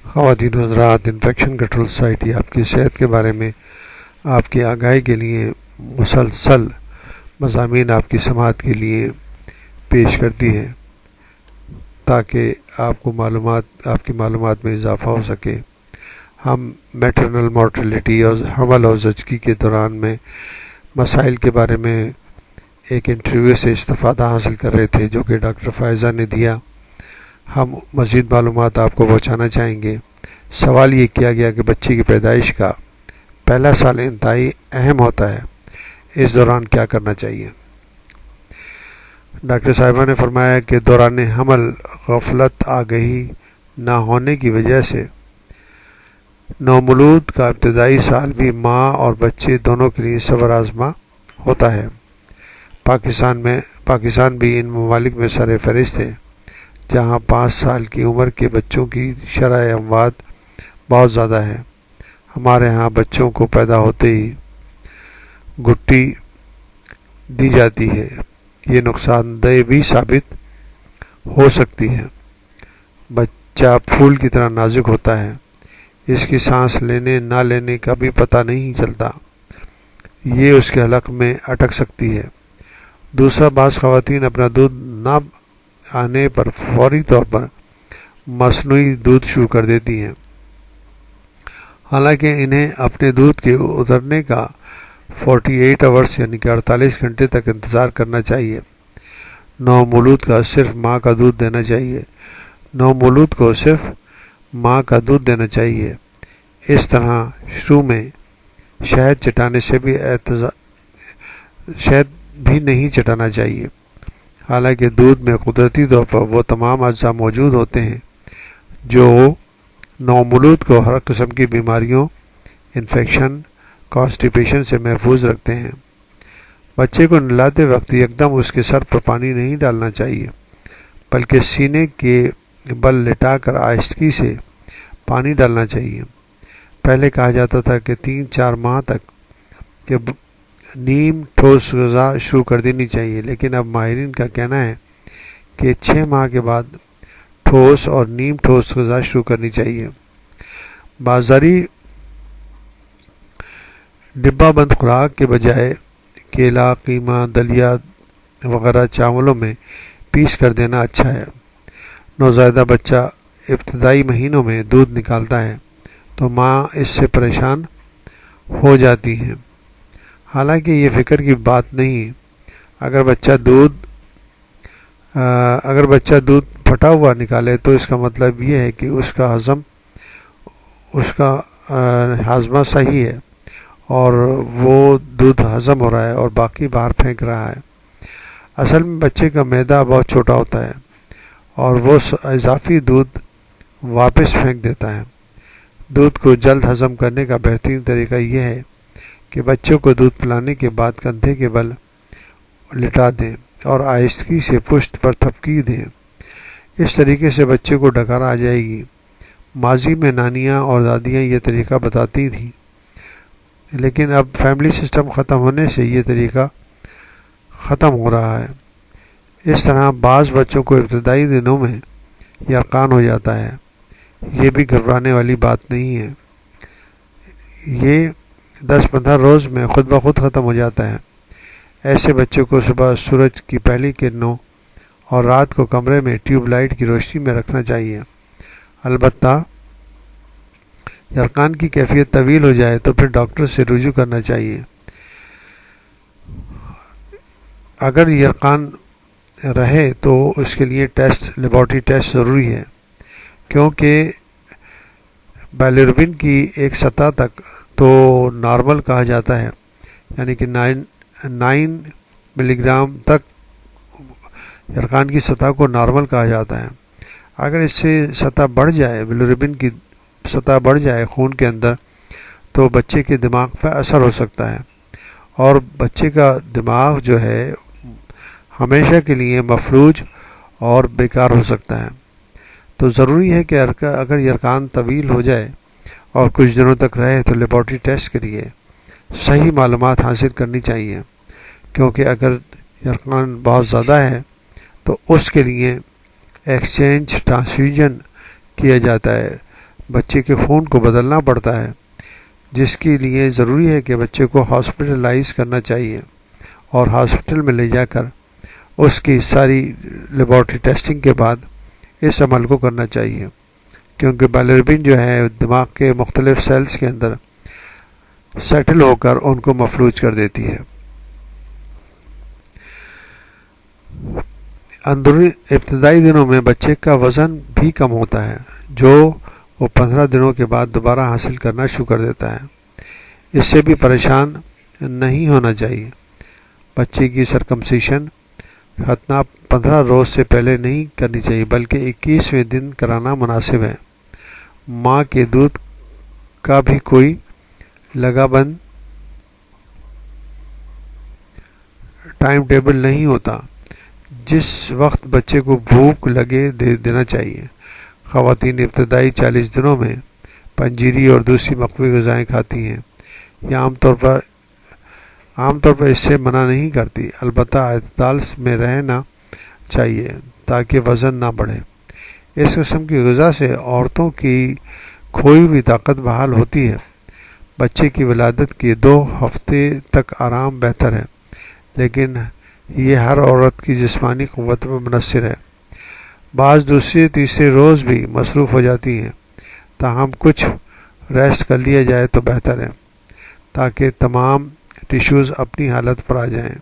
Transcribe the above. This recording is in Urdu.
خواتین و حضرات، انفیکشن کنٹرول سوسائٹی آپ کی صحت کے بارے میں آپ کی آگاہی کے لیے مسلسل مضامین آپ کی سماعت کے لیے پیش کرتی ہے تاکہ آپ کی معلومات میں اضافہ ہو سکے۔ ہم میٹرنل مورٹیلٹی اور حمل اور زچگی کے دوران میں مسائل کے بارے میں ایک انٹرویو سے استفادہ حاصل کر رہے تھے جو کہ ڈاکٹر فائزہ نے دیا۔ ہم مزید معلومات آپ کو پہنچانا چاہیں گے۔ سوال یہ کیا گیا کہ بچے کی پیدائش کا پہلا سال انتہائی اہم ہوتا ہے، اس دوران کیا کرنا چاہیے؟ ڈاکٹر صاحبہ نے فرمایا کہ دوران حمل غفلت آگہی نہ ہونے کی وجہ سے نومولود کا ابتدائی سال بھی ماں اور بچے دونوں کے لیے صبر آزما ہوتا ہے۔ پاکستان بھی ان ممالک میں سر فہرست ہے جہاں 5 سال کی عمر کے بچوں کی شرح اموات بہت زیادہ ہے۔ ہمارے ہاں بچوں کو پیدا ہوتے ہی گٹی دی جاتی ہے، یہ نقصان دہ بھی ثابت ہو سکتی ہے۔ بچہ پھول کی طرح نازک ہوتا ہے، اس کی سانس لینے نہ لینے کا بھی پتہ نہیں چلتا، یہ اس کے حلق میں اٹک سکتی ہے۔ دوسرا، بعض خواتین اپنا دودھ نہ آنے پر فوری طور پر مصنوعی دودھ شروع کر دیتی ہیں، حالانکہ انہیں اپنے دودھ کے اترنے کا 48 آورز یعنی کہ 48 گھنٹے تک انتظار کرنا چاہیے۔ نومولود کا صرف ماں کا دودھ دینا چاہیے۔ نومولود کو صرف ماں کا دودھ دینا چاہیے۔ اس طرح شروع میں شہد بھی نہیں چٹانا چاہیے، حالانکہ دودھ میں قدرتی طور پر وہ تمام اجزاء موجود ہوتے ہیں جو نومولود کو ہر قسم کی بیماریوں، انفیکشن، کانسٹیپیشن سے محفوظ رکھتے ہیں۔ بچے کو نہلاتے وقت یکدم اس کے سر پر پانی نہیں ڈالنا چاہیے، بلکہ سینے کے بل لٹا کر آہستگی سے پانی ڈالنا چاہیے۔ پہلے کہا جاتا تھا کہ 3-4 ماہ تک کہ نیم ٹھوس غذا شروع کر دینی چاہیے، لیکن اب ماہرین کا کہنا ہے کہ 6 ماہ کے بعد ٹھوس اور نیم ٹھوس غذا شروع کرنی چاہیے۔ بازاری ڈبہ بند خوراک کے بجائے کیلا، قیمہ، دلیا وغیرہ چاولوں میں پیس کر دینا اچھا ہے۔ نوزائیدہ بچہ ابتدائی مہینوں میں دودھ نکالتا ہے تو ماں اس سے پریشان ہو جاتی ہیں، حالانکہ یہ فکر کی بات نہیں۔ اگر بچہ دودھ پھٹا ہوا نکالے تو اس کا مطلب یہ ہے کہ اس کا ہاضمہ صحیح ہے اور وہ دودھ ہضم ہو رہا ہے اور باقی باہر پھینک رہا ہے۔ اصل میں بچے کا معدہ بہت چھوٹا ہوتا ہے اور وہ اضافی دودھ واپس پھینک دیتا ہے۔ دودھ کو جلد ہضم کرنے کا بہترین طریقہ یہ ہے کہ بچوں کو دودھ پلانے کے بعد کندھے کے بل لٹا دیں اور آہستگی سے پشت پر تھپکی دیں، اس طریقے سے بچے کو ڈکار آ جائے گی۔ ماضی میں نانیاں اور دادیاں یہ طریقہ بتاتی تھیں، لیکن اب فیملی سسٹم ختم ہونے سے یہ طریقہ ختم ہو رہا ہے۔ اس طرح بعض بچوں کو ابتدائی دنوں میں یرقان ہو جاتا ہے، یہ بھی گھبرانے والی بات نہیں ہے، یہ 10-15 روز میں خود بخود ختم ہو جاتا ہے۔ ایسے بچوں کو صبح سورج کی پہلی کرنوں اور رات کو کمرے میں ٹیوب لائٹ کی روشنی میں رکھنا چاہیے۔ البتہ یرقان کی کیفیت طویل ہو جائے تو پھر ڈاکٹر سے رجوع کرنا چاہیے۔ اگر یرقان رہے تو اس کے لیے لیبارٹری ٹیسٹ ضروری ہے، کیونکہ بیلیروبن کی ایک سطح تک تو نارمل کہا جاتا ہے، یعنی کہ 9 ملی گرام تک یرقان کی سطح کو نارمل کہا جاتا ہے۔ اگر اس سے سطح بڑھ جائے، بیلیروبن کی سطح بڑھ جائے خون کے اندر، تو بچے کے دماغ پر اثر ہو سکتا ہے اور بچے کا دماغ جو ہے ہمیشہ کے لیے مفلوج اور بیکار ہو سکتا ہے۔ تو ضروری ہے کہ اگر یرقان طویل ہو جائے اور کچھ دنوں تک رہے تو لیبارٹری ٹیسٹ کے لیے صحیح معلومات حاصل کرنی چاہیے، کیونکہ اگر یرقان بہت زیادہ ہے تو اس کے لیے ایکسچینج ٹرانسفیوژن کیا جاتا ہے۔ بچے کے خون کو بدلنا پڑتا ہے، جس کے لیے ضروری ہے کہ بچے کو ہاسپٹلائز کرنا چاہیے اور ہاسپٹل میں لے جا کر اس کی ساری لیبارٹری ٹیسٹنگ کے بعد اس عمل کو کرنا چاہیے، کیونکہ بیلیروبین جو ہے دماغ کے مختلف سیلز کے اندر سیٹل ہو کر ان کو مفلوج کر دیتی ہے۔ اندرونی ابتدائی دنوں میں بچے کا وزن بھی کم ہوتا ہے، جو وہ 15 دنوں کے بعد دوبارہ حاصل کرنا شروع کر دیتا ہے۔ اس سے بھی پریشان نہیں ہونا چاہیے۔ بچے کی سرکمسیشن ختنہ 15 روز سے پہلے نہیں کرنی چاہیے، بلکہ 21ویں دن کرانا مناسب ہے۔ ماں کے دودھ کا بھی کوئی لگا بند ٹائم ٹیبل نہیں ہوتا، جس وقت بچے کو بھوک لگے دے دینا چاہیے۔ خواتین ابتدائی 40 دنوں میں پنجیری اور دوسری مقوی غذائیں کھاتی ہیں، یہ عام طور پر اس سے منع نہیں کرتی، البتہ اعتدال میں رہنا چاہیے تاکہ وزن نہ بڑھے۔ اس قسم کی غذا سے عورتوں کی کھوئی ہوئی طاقت بحال ہوتی ہے۔ بچے کی ولادت کے 2 ہفتے تک آرام بہتر ہے، لیکن یہ ہر عورت کی جسمانی قوت پر منحصر ہے۔ بعض دوسرے تیسرے روز بھی مصروف ہو جاتی ہیں، تاہم کچھ ریسٹ کر لیا جائے تو بہتر ہے تاکہ تمام ٹیشوز اپنی حالت پر آ جائیں۔